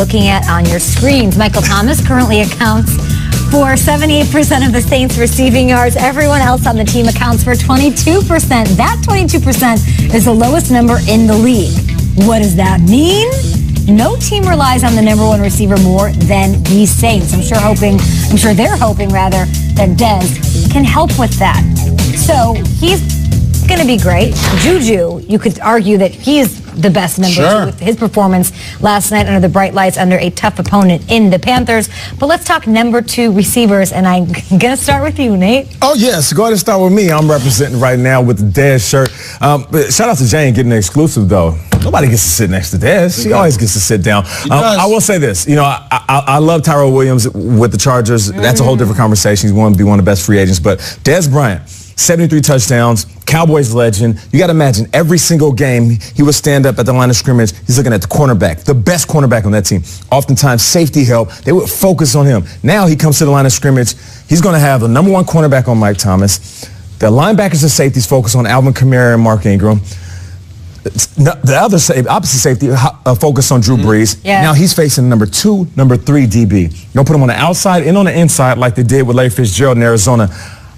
looking at on your screens. Michael Thomas currently accounts for 78% of the Saints' receiving yards. Everyone else on the team accounts for 22%. That 22% is the lowest number in the league. What does that mean? No team relies on the number one receiver more than the Saints. I'm sure they're hoping that Dez can help with that. So he's going to be great. Juju, you could argue that he's the best number two with his performance last night under the bright lights under a tough opponent in the Panthers. But let's talk number two receivers, and I'm going to start with you, Nate. Oh, yes. Go ahead and start with me. I'm representing right now with the Dez shirt. But shout out to Jane getting the exclusive, though. Nobody gets to sit next to Dez. She always gets to sit down. I will say this. You know, I love Tyrell Williams with the Chargers. That's a whole different conversation. He's going to be one of the best free agents. But Dez Bryant, 73 touchdowns, Cowboys legend. You got to imagine every single game he would stand up at the line of scrimmage. He's looking at the cornerback, the best cornerback on that team. Oftentimes safety help. They would focus on him. Now he comes to the line of scrimmage. He's going to have the number one cornerback on Mike Thomas. The linebackers and safeties focus on Alvin Kamara and Mark Ingram. The opposite safety focus on Drew Brees. Yeah. Now he's facing number 2, number 3 DB. You're going to put him on the outside and on the inside like they did with Larry Fitzgerald in Arizona.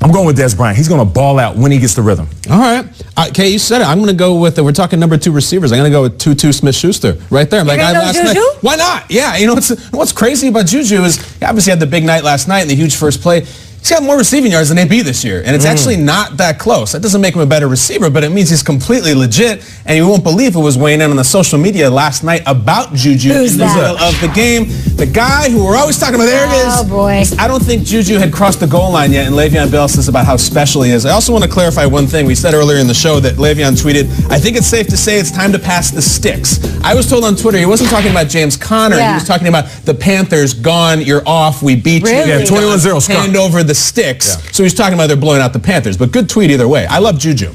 I'm going with Dez Bryant. He's going to ball out when he gets the rhythm. All right. Kay, you said it. I'm going to go with, we're talking number 2 receivers. I'm going to go with Tutu Smith-Schuster right there. Like last night. Why not? Yeah. You know, what's crazy about Juju is he obviously had the big night last night and the huge first play. He's got more receiving yards than AB this year, and it's actually not that close. That doesn't make him a better receiver, but it means he's completely legit, and you won't believe who was weighing in on the social media last night about Juju in the middle of the game. The guy who we're always talking about, there it is. Oh, boy. I don't think Juju had crossed the goal line yet, and Le'Veon Bell says about how special he is. I also want to clarify one thing. We said earlier in the show that Le'Veon tweeted, I think it's safe to say it's time to pass the sticks. I was told on Twitter he wasn't talking about James Conner. He was talking about the Panthers, gone, you're off, we beat you. Yeah, 21-0. Hand over the sticks. Yeah. So he's talking about they're blowing out the Panthers. But good tweet either way. I love Juju.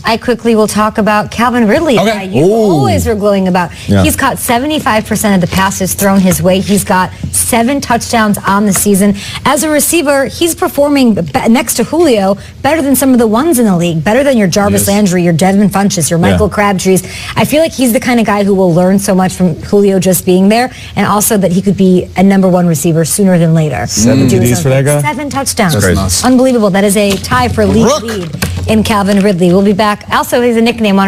I quickly will talk about Calvin Ridley, a guy you always were glowing about. Yeah. He's caught 75% of the passes thrown his way. He's got 7 touchdowns on the season. As a receiver, he's performing next to Julio better than some of the ones in the league, better than your Jarvis Landry, your Devin Funchess, your Michael Crabtrees. I feel like he's the kind of guy who will learn so much from Julio just being there, and also that he could be a number 1 receiver sooner than later. 7 TDs for that guy? 7 touchdowns. That's Unbelievable. That is a tie for lead in Calvin Ridley. We'll be back. Also, he's a nickname on